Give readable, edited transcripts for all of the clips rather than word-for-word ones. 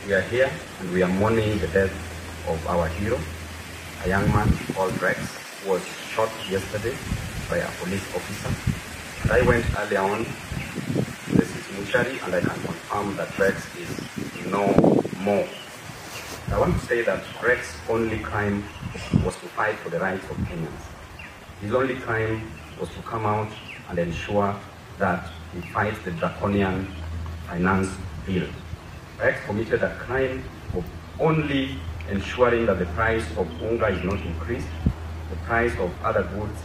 we are here and we are mourning the death of our hero, a young man called Rex, who was shot yesterday by a police officer. And I went earlier on to the city mortuary and I can confirm that Rex is no more. I want to say that Rex's only crime was to fight for the rights of Kenyans. His only crime was to come out and ensure that he fights the draconian finance bill. Rex committed a crime of only ensuring that the price of unga is not increased, the price of other goods,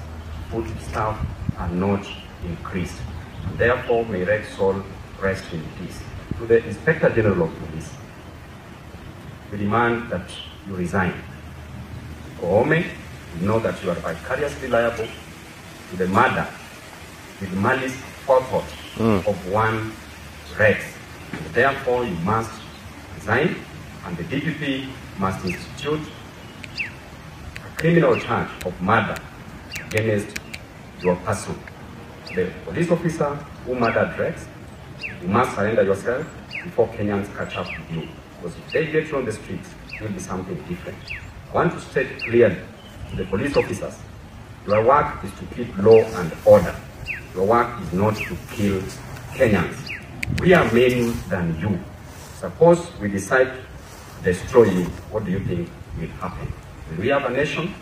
food stuff are not increased. And therefore, may Rex's soul rest in peace. To the Inspector General of Police, we demand that you resign. Koome, we know that you are vicariously liable to the murder with malice forethought of one Rex. And therefore, you must resign, and the DPP must institute a criminal charge of murder against your person. The police officer who murdered Rex, you must surrender yourself before Kenyans catch up with you. Because if they get you on the streets, it will be something different. I want to state clearly to the police officers, your work is to keep law and order. Your work is not to kill Kenyans. We are men than you. Suppose we decide to destroy you, what do you think will happen? Will we have a nation?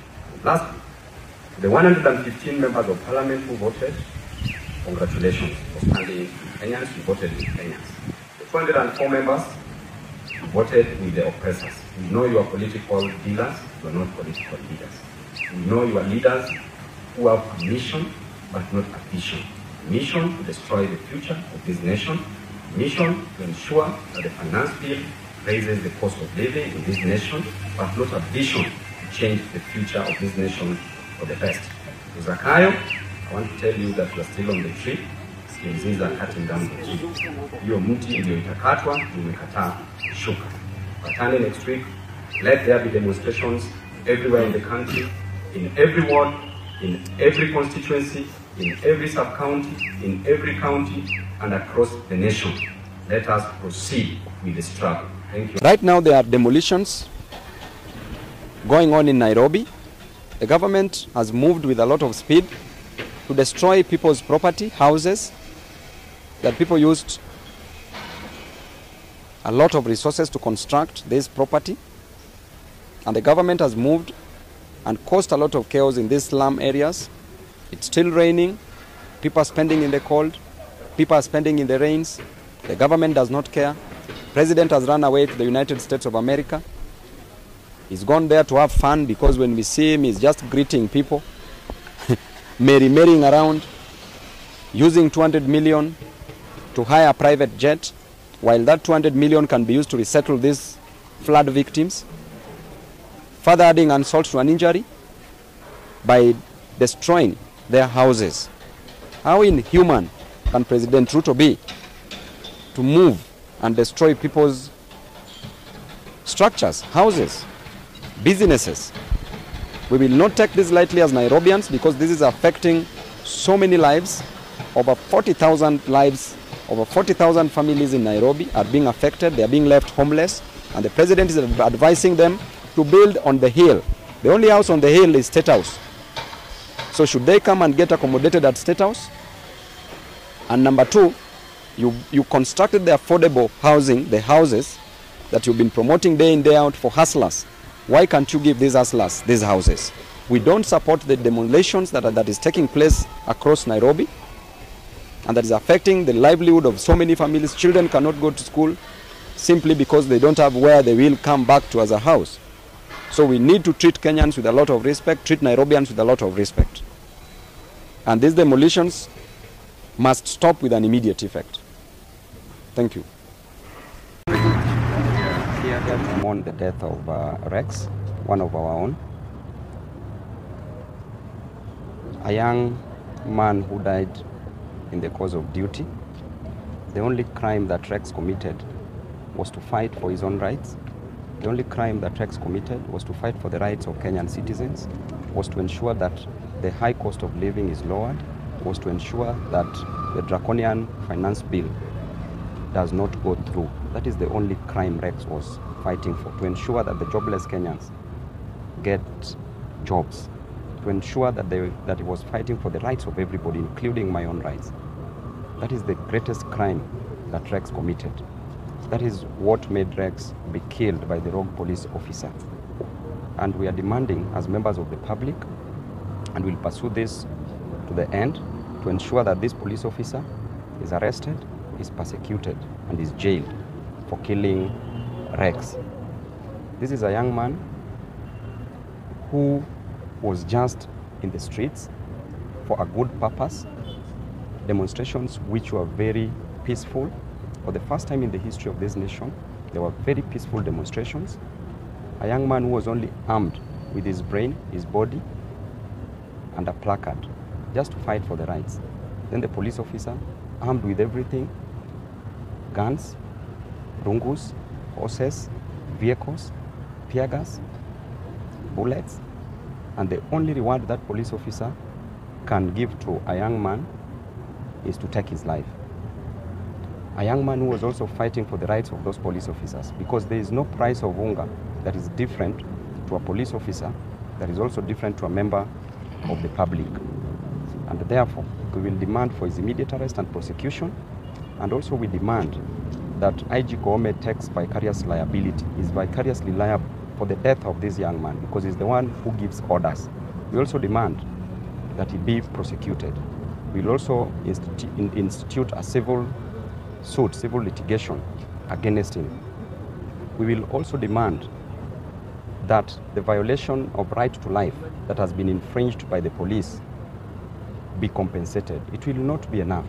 Lastly, the 115 members of parliament who voted, congratulations for standing with Kenyans, you voted with Kenyans. The 204 members voted with the oppressors. We know you are political dealers, you are not political leaders. We know you are leaders who have a mission, but not a vision. A mission to destroy the future of this nation. A mission to ensure that the finance bill raises the cost of living in this nation, but not a vision to change the future of this nation for the best. To Zakayo, I want to tell you that you are still on the tree. Mzizi are cutting down the tree. Hiyo mti ndio itakatwa, imekataa kushuka. Patane next week, let there be demonstrations everywhere in the country, in every ward, in every constituency, in every sub-county, in every county, and across the nation. Let us proceed with the struggle. Thank you. Right now there are demolitions going on in Nairobi. The government has moved with a lot of speed to destroy people's property, houses, that people used a lot of resources to construct this property. And the government has moved and caused a lot of chaos in these slum areas. It's still raining. People are spending in the cold. People are spending in the rains. The government does not care. President has run away to the United States of America. He's gone there to have fun because when we see him, he's just greeting people, merrying around, using 200 million to hire a private jet, while that 200 million can be used to resettle these flood victims, further adding insult to an injury by destroying their houses. How inhuman can President Ruto be to move and destroy people's structures, houses, businesses? We will not take this lightly as Nairobians because this is affecting so many lives. Over 40,000 lives, over 40,000 families in Nairobi are being affected. They are being left homeless, and the president is advising them to build on the hill. The only house on the hill is State House. So should they come and get accommodated at State House? And number two, you constructed the affordable housing, the houses that you've been promoting day in, day out for hustlers. Why can't you give these hustlers these houses? We don't support the demolitions that is taking place across Nairobi, and that is affecting the livelihood of so many families. Children cannot go to school simply because they don't have where they will come back to as a house. So we need to treat Kenyans with a lot of respect, treat Nairobians with a lot of respect. And these demolitions must stop with an immediate effect. Thank you. We are here to mourn the death of Rex, one of our own. A young man who died in the cause of duty. The only crime that Rex committed was to fight for his own rights. The only crime that Rex committed was to fight for the rights of Kenyan citizens, was to ensure that the high cost of living is lowered, was to ensure that the draconian finance bill does not go through. That is the only crime Rex was fighting for, to ensure that the jobless Kenyans get jobs, to ensure that he was fighting for the rights of everybody, including my own rights. That is the greatest crime that Rex committed. That is what made Rex be killed by the rogue police officer. And we are demanding, as members of the public, and we'll pursue this to the end, to ensure that this police officer is arrested, is persecuted, and is jailed for killing Rex. This is a young man who was just in the streets for a good purpose, demonstrations which were very peaceful. For the first time in the history of this nation, there were very peaceful demonstrations. A young man who was only armed with his brain, his body, and a placard, just to fight for the rights. Then the police officer, armed with everything, guns, rungus, horses, vehicles, tear gas, bullets, and the only reward that police officer can give to a young man is to take his life. A young man who was also fighting for the rights of those police officers, because there is no price of hunger that is different to a police officer, that is also different to a member of the public. And therefore, we will demand for his immediate arrest and prosecution, and also we demand that IG Koome takes vicarious liability, is vicariously liable for the death of this young man, because he's the one who gives orders. We also demand that he be prosecuted. We'll also institute a civil suit, civil litigation against him. We will also demand that the violation of right to life that has been infringed by the police be compensated. It will not be enough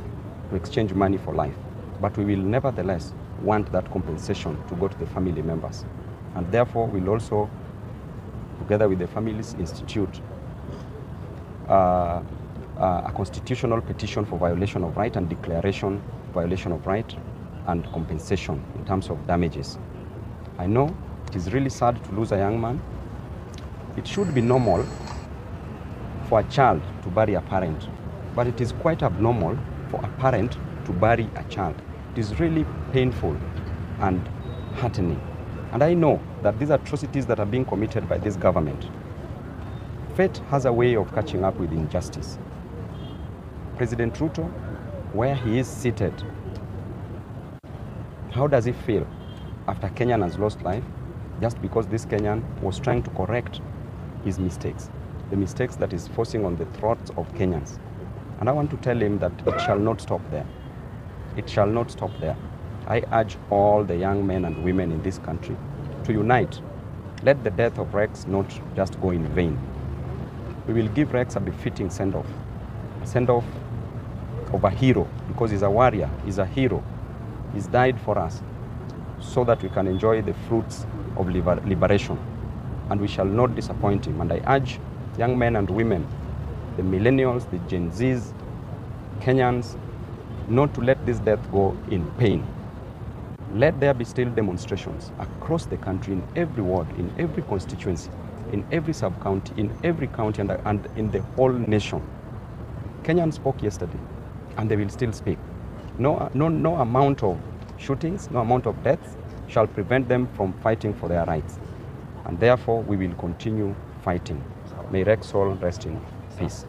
to exchange money for life, but we will nevertheless want that compensation to go to the family members. And therefore, we'll also, together with the families, institute a constitutional petition for violation of right and declaration violation of right and compensation in terms of damages. I know it is really sad to lose a young man. It should be normal for a child to bury a parent, but it is quite abnormal for a parent to bury a child. It is really painful and heartening. And I know that these atrocities that are being committed by this government, fate has a way of catching up with injustice. President Ruto, where he is seated, how does he feel after Kenyan has lost life just because this Kenyan was trying to correct his mistakes, the mistakes that is forcing on the throats of Kenyans? And I want to tell him that it shall not stop there. It shall not stop there. I urge all the young men and women in this country to unite. Let the death of Rex not just go in vain. We will give Rex a befitting send-off, a send-off of a hero, because he's a warrior, he's a hero. He's died for us so that we can enjoy the fruits of liberation. And we shall not disappoint him. And I urge young men and women, the millennials, the Gen Zs, Kenyans, not to let this death go in pain. Let there be still demonstrations across the country, in every ward, in every constituency, in every sub-county, in every county, and in the whole nation. Kenyans spoke yesterday, and they will still speak. No amount of shootings, no amount of deaths shall prevent them from fighting for their rights. And therefore, we will continue fighting. May Rex soul rest in peace.